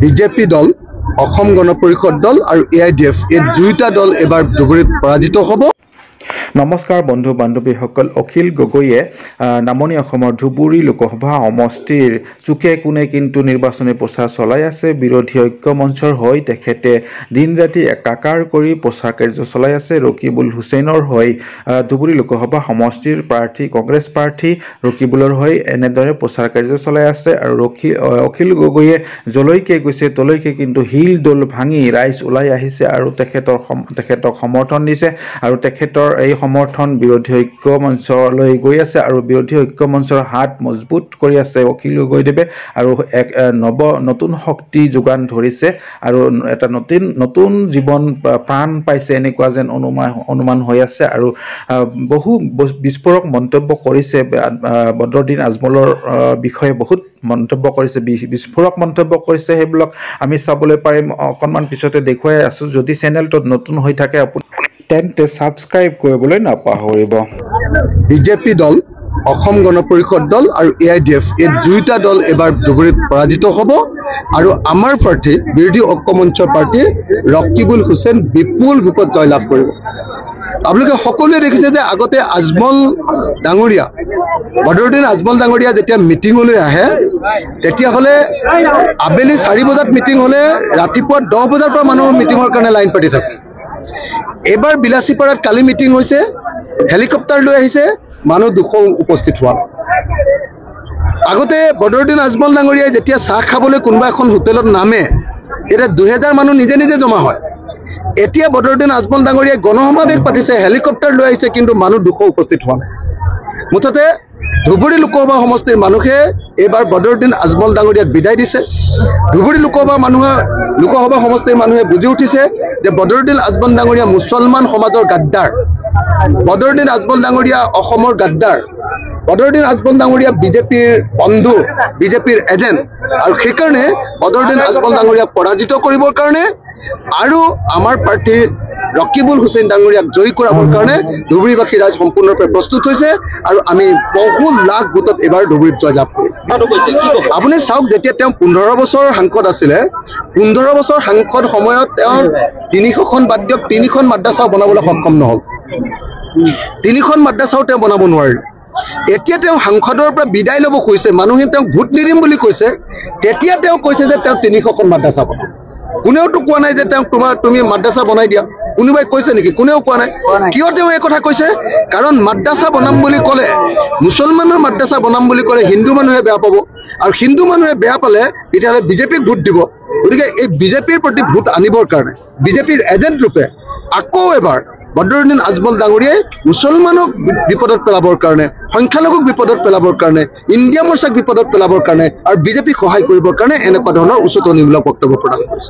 BJP দল, অসম গণ পৰিষদ দল আৰু AIDF এই দুইটা দল এবাৰ ধুবুৰীত পৰাজিত হ'ব। নমস্কাৰ বন্ধু বান্ধৱীসকল, অখিল গগৈয়ে নামনি অসমৰ ধুবুৰী লোকসভা সমষ্টিৰ চুকে কোণে কিন্তু নিৰ্বাচনী প্ৰচাৰ চলাই আছে। বিৰোধী ঐক্য মঞ্চৰ হৈ তেখেতে দিন ৰাতি একাকাৰ কৰি প্ৰচাৰ কাৰ্য চলাই আছে। ৰকিবুল হুছেইনৰ হৈ ধুবুৰী লোকসভা সমষ্টিৰ প্ৰাৰ্থী কংগ্ৰেছ প্ৰাৰ্থী ৰকিবুলৰ হৈ এনেদৰে প্ৰচাৰ কাৰ্য চলাই আছে। আৰু অখিল গগৈয়ে যলৈকে গৈছে তলৈকে কিন্তু হিল দোল ভাঙি ৰাইজ ওলাই আহিছে আৰু তেখেতক সমৰ্থন দিছে আৰু তেখেতৰ এই সমৰ্থন বিৰোধী ঐক্য মঞ্চলৈ গৈ আছে আৰু বিৰোধী ঐক্য মঞ্চৰ হাত মজবুত কৰি আছে অখিল গগৈদেৱে আৰু এক নতুন শক্তি যোগান ধৰিছে আৰু এটা নতুন জীৱন প্ৰাণ পাইছে এনেকুৱা যেন অনুমান হৈ আছে। আৰু বহু বিস্ফোৰক মন্তব্য কৰিছে, বদৰুদ্দিন আজমলৰ বিষয়ে বহুত মন্তব্য কৰিছে, বিস্ফোৰক মন্তব্য কৰিছে। সেইবিলাক আমি চাবলৈ পাৰিম, অকণমান পিছতে দেখুৱাই আছোঁ। যদি চেনেলটোত নতুন হৈ থাকে আপুনি তেন্তে ছাবস্ক্ৰাইব কৰিবলৈ নাপাহৰিব। বিজেপি দল, অসম গণ পৰিষদ দল আৰু AIDF এই দুইটা দল এবাৰ ধুবুৰীত পৰাজিত হ'ব আৰু আমাৰ প্ৰাৰ্থী বিৰোধী ঐক্য মঞ্চৰ প্ৰাৰ্থী ৰকিবুল হুছেইন বিপুল ভোটত জয়লাভ কৰিব। আপোনালোকে সকলোৱে দেখিছে যে আগতে আজমল ডাঙৰীয়া, বদৰুদ্দিন আজমল ডাঙৰীয়া যেতিয়া মিটিঙলৈ আহে তেতিয়াহ'লে আবেলি 4 বজাত মিটিং হ'লে ৰাতিপুৱা 10 বজাৰ পৰা মানুহ মিটিঙৰ কাৰণে লাইন পাতি থাকে। এইবাৰ বিলাসীপাৰাত কালি মিটিং হৈছে, হেলিকপ্টাৰ লৈ আহিছে, মানুহ 200 উপস্থিত হোৱা। আগতে বদৰুদ্দিন আজমল ডাঙৰীয়াই যেতিয়া চাহ খাবলৈ কোনোবা এখন হোটেলত নামে তেতিয়া 2000 মানুহ নিজে নিজে জমা হয়। এতিয়া বদৰুদ্দিন আজমল ডাঙৰীয়াই গণসমাৱেশ পাতিছে, হেলিকপ্টাৰ লৈ আহিছে, কিন্তু মানুহ 200 উপস্থিত হোৱা নাই। মুঠতে ধুবুৰী লোকসভা সমষ্টিৰ মানুহে এইবাৰ বদৰুদ্দিন আজমল ডাঙৰীয়াক বিদায় দিছে। ধুবুৰী লোকসভা সমষ্টিৰ মানুহে বুজি উঠিছে যে বদৰুদ্দিন আজমল ডাঙৰীয়া মুছলমান সমাজৰ গাদ্দাৰ, বদৰুদ্দিন আজমল ডাঙৰীয়া অসমৰ গাদ্দাৰ, বদৰুদ্দিন আজমল ডাঙৰীয়া বিজেপিৰ বন্ধু, বিজেপিৰ এজেণ্ট। আৰু সেইকাৰণে বদৰুদ্দিন আজমল ডাঙৰীয়াক পৰাজিত কৰিবৰ কাৰণে আৰু আমাৰ প্ৰাৰ্থী ৰকিবুল হুছেইন ডাঙৰীয়াক জয়ী কৰাবৰ কাৰণে ধুবুৰীবাসী ৰাইজ সম্পূৰ্ণৰূপে প্ৰস্তুত হৈছে আৰু আমি বহু লাখ ভোটত এইবাৰ ধুবুৰীত জয়লাভ কৰিম। আপুনি চাওক, যেতিয়া তেওঁ 15 বছৰ সাংসদ আছিলে, 15 বছৰ সাংসদ সময়ত তেওঁ 300খন বাদ দিয়ক 3খন মাদ্ৰাছাও বনাবলৈ সক্ষম নহ'ল। 3খন মাদ্ৰাছাও তেওঁ বনাব নোৱাৰিলে। এতিয়া তেওঁ সাংসদৰ পৰা বিদায় ল'ব কৈছে, মানুহে তেওঁক ভোট নিদিম বুলি কৈছে, তেতিয়া তেওঁ কৈছে যে তেওঁ 300খন মাদ্ৰাছা বনাব। কোনেওতো কোৱা নাই যে তেওঁক তুমি মাদ্ৰাছা বনাই দিয়া। কোনোবাই কৈছে নেকি? কোনেও কোৱা নাই। কিয় তেওঁ এই কথা কৈছে? কাৰণ মাদ্ৰাছা বনাম বুলি ক'লে, মুছলমানৰ মাদ্ৰাছা বনাম বুলি ক'লে হিন্দু মানুহে বেয়া পাব, আৰু হিন্দু মানুহে বেয়া পালে তেতিয়াহ'লে বিজেপিক ভোট দিব। গতিকে এই বিজেপিৰ প্ৰতি ভোট আনিবৰ কাৰণে বিজেপিৰ এজেণ্ট ৰূপে আকৌ এবাৰ বদৰুদ্দিন আজমল ডাঙৰীয়াই মুছলমানক বিপদত পেলাবৰ কাৰণে, সংখ্যালঘুক বিপদত পেলাবৰ কাৰণে, ইণ্ডিয়া মৰ্চাক বিপদত পেলাবৰ কাৰণে আৰু বিজেপিক সহায় কৰিবৰ কাৰণে এনেকুৱা ধৰণৰ উচতনিমূলক বক্তব্য প্ৰদান কৰিছে।